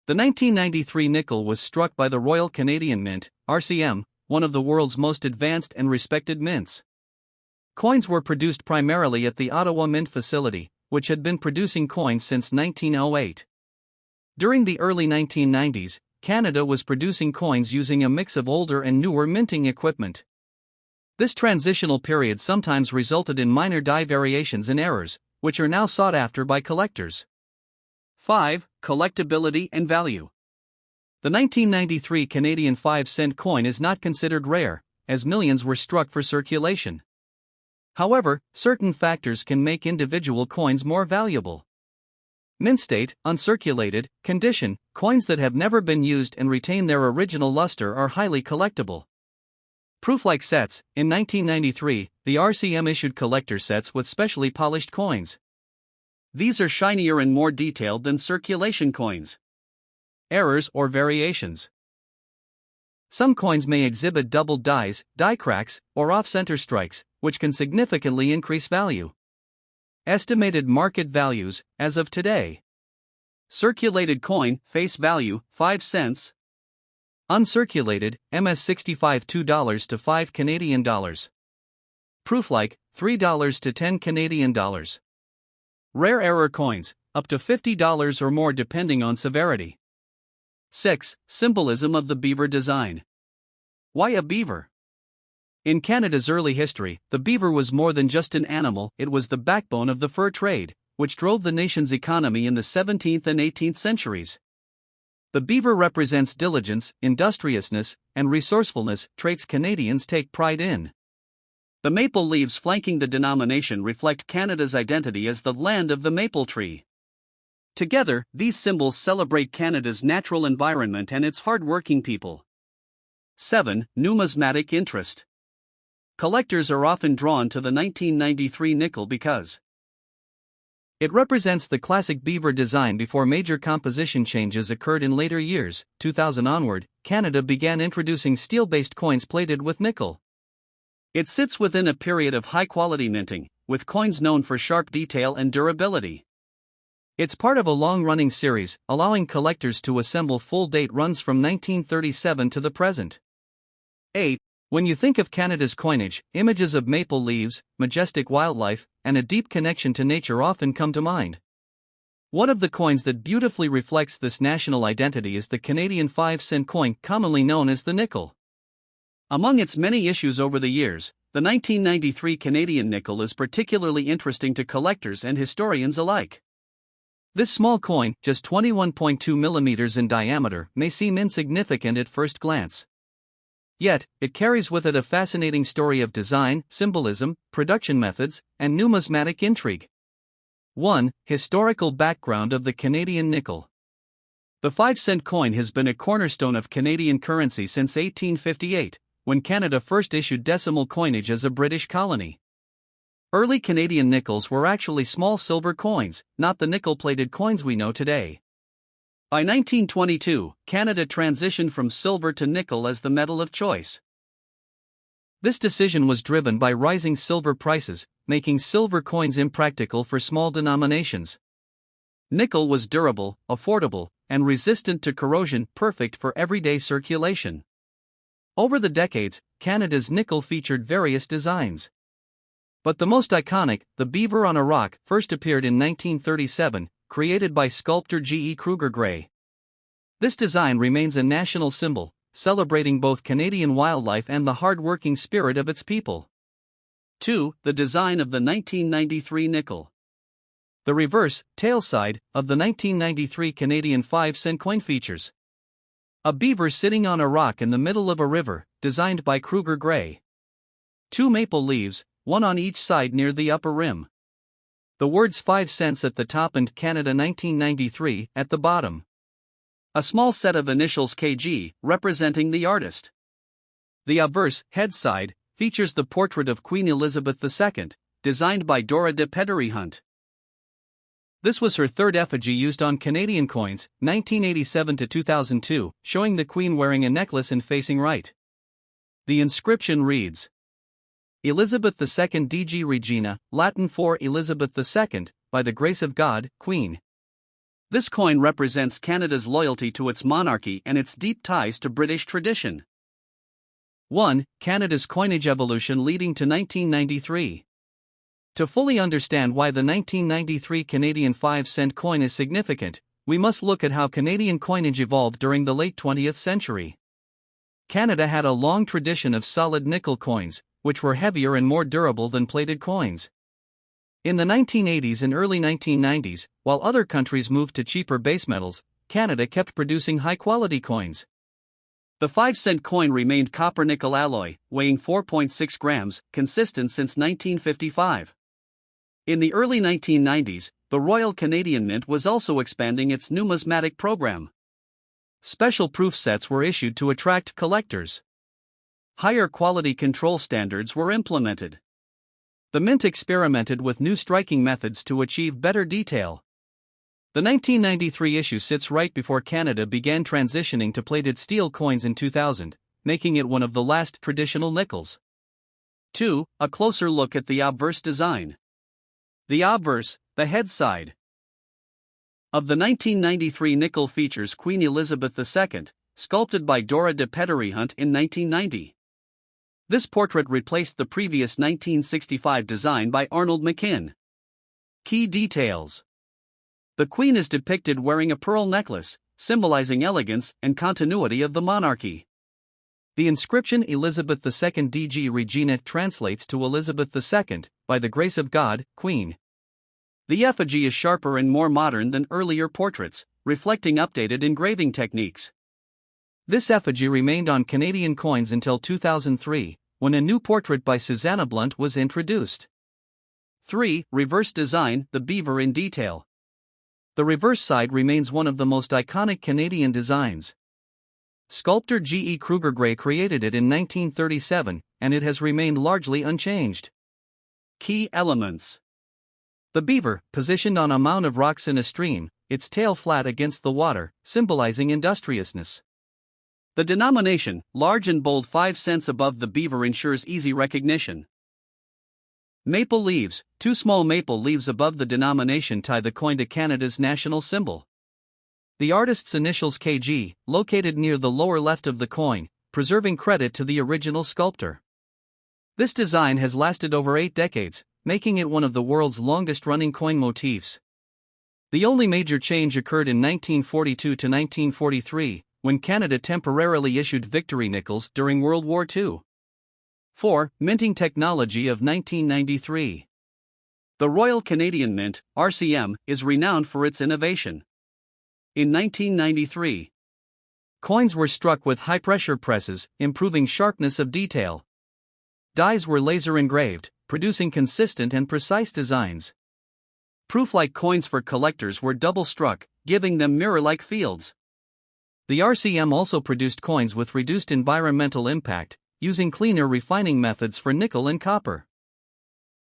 The 1993 nickel was struck by the Royal Canadian Mint, RCM, one of the world's most advanced and respected mints. Coins were produced primarily at the Ottawa Mint facility, which had been producing coins since 1908. During the early 1990s, Canada was producing coins using a mix of older and newer minting equipment. This transitional period sometimes resulted in minor die variations and errors, which are now sought after by collectors. 5. Collectability and value. The 1993 Canadian 5-cent coin is not considered rare, as millions were struck for circulation. However, certain factors can make individual coins more valuable. Mint state, uncirculated, condition, coins that have never been used and retain their original luster are highly collectible. Proof-like sets. In 1993, the RCM issued collector sets with specially polished coins. These are shinier and more detailed than circulation coins. Errors or variations. Some coins may exhibit doubled dies, die cracks, or off-center strikes, which can significantly increase value. Estimated market values, as of today. Circulated coin, face value, 5 cents. Uncirculated, MS65 $2 to 5 Canadian dollars. Proof-like, $3 to 10 Canadian dollars. Rare error coins, up to $50 or more depending on severity. 6. Symbolism of the beaver design. Why a beaver? In Canada's early history, the beaver was more than just an animal, it was the backbone of the fur trade, which drove the nation's economy in the 17th and 18th centuries. The beaver represents diligence, industriousness, and resourcefulness, traits Canadians take pride in. The maple leaves flanking the denomination reflect Canada's identity as the land of the maple tree. Together, these symbols celebrate Canada's natural environment and its hard-working people. 7. Numismatic interest. Collectors are often drawn to the 1993 nickel because it represents the classic beaver design before major composition changes occurred in later years. 2000 onward, Canada began introducing steel-based coins plated with nickel. It sits within a period of high-quality minting, with coins known for sharp detail and durability. It's part of a long-running series, allowing collectors to assemble full-date runs from 1937 to the present. 8. When you think of Canada's coinage, images of maple leaves, majestic wildlife, and a deep connection to nature often come to mind. One of the coins that beautifully reflects this national identity is the Canadian 5-cent coin, commonly known as the nickel. Among its many issues over the years, the 1993 Canadian nickel is particularly interesting to collectors and historians alike. This small coin, just 21.2 millimeters in diameter, may seem insignificant at first glance. Yet, it carries with it a fascinating story of design, symbolism, production methods, and numismatic intrigue. 1. Historical background of the Canadian nickel. The 5-cent coin has been a cornerstone of Canadian currency since 1858, when Canada first issued decimal coinage as a British colony. Early Canadian nickels were actually small silver coins, not the nickel-plated coins we know today. By 1922, Canada transitioned from silver to nickel as the metal of choice. This decision was driven by rising silver prices, making silver coins impractical for small denominations. Nickel was durable, affordable, and resistant to corrosion, perfect for everyday circulation. Over the decades, Canada's nickel featured various designs. But the most iconic, the beaver on a rock, first appeared in 1937, created by sculptor G. E. Kruger Gray. This design remains a national symbol, celebrating both Canadian wildlife and the hard-working spirit of its people. 2. The design of the 1993 nickel. The reverse, tail side, of the 1993 Canadian 5-cent coin features a beaver sitting on a rock in the middle of a river, designed by Kruger Gray. 2 maple leaves, one on each side near the upper rim. The words 5 cents at the top and Canada 1993 at the bottom. A small set of initials KG, representing the artist. The obverse, head side, features the portrait of Queen Elizabeth II, designed by Dora de Pedery Hunt. This was her third effigy used on Canadian coins, 1987 to 2002, showing the Queen wearing a necklace and facing right. The inscription reads, Elizabeth II DG Regina, Latin for Elizabeth II, by the grace of God, Queen. This coin represents Canada's loyalty to its monarchy and its deep ties to British tradition. 1. Canada's coinage evolution leading to 1993. To fully understand why the 1993 Canadian 5-cent coin is significant, we must look at how Canadian coinage evolved during the late 20th century. Canada had a long tradition of solid nickel coins, which were heavier and more durable than plated coins. In the 1980s and early 1990s, while other countries moved to cheaper base metals, Canada kept producing high-quality coins. The 5-cent coin remained copper-nickel alloy, weighing 4.6 grams, consistent since 1955. In the early 1990s, the Royal Canadian Mint was also expanding its numismatic program. Special proof sets were issued to attract collectors. Higher quality control standards were implemented. The Mint experimented with new striking methods to achieve better detail. The 1993 issue sits right before Canada began transitioning to plated steel coins in 2000, making it one of the last traditional nickels. 2. A closer look at the obverse design. The obverse, the head side of the 1993 nickel features Queen Elizabeth II, sculpted by Dora de Pedery-Hunt in 1990. This portrait replaced the previous 1965 design by Arnold McKinn. Key details. The Queen is depicted wearing a pearl necklace, symbolizing elegance and continuity of the monarchy. The inscription Elizabeth II DG Regina translates to Elizabeth II, by the grace of God, Queen. The effigy is sharper and more modern than earlier portraits, reflecting updated engraving techniques. This effigy remained on Canadian coins until 2003, when a new portrait by Susanna Blunt was introduced. 3. Reverse design, the beaver in detail. The reverse side remains one of the most iconic Canadian designs. Sculptor G. E. Kruger Gray created it in 1937, and it has remained largely unchanged. Key elements. The beaver, positioned on a mound of rocks in a stream, its tail flat against the water, symbolizing industriousness. The denomination, large and bold 5 cents above the beaver, ensures easy recognition. Maple leaves, 2 small maple leaves above the denomination tie the coin to Canada's national symbol. The artist's initials KG, located near the lower left of the coin, preserving credit to the original sculptor. This design has lasted over 8 decades, making it one of the world's longest-running coin motifs. The only major change occurred in 1942 to 1943, when Canada temporarily issued victory nickels during World War II. 4. Minting technology of 1993. The Royal Canadian Mint, RCM, is renowned for its innovation. In 1993, coins were struck with high-pressure presses, improving sharpness of detail. Dies were laser engraved, producing consistent and precise designs. Proof-like coins for collectors were double-struck, giving them mirror-like fields. The RCM also produced coins with reduced environmental impact, using cleaner refining methods for nickel and copper.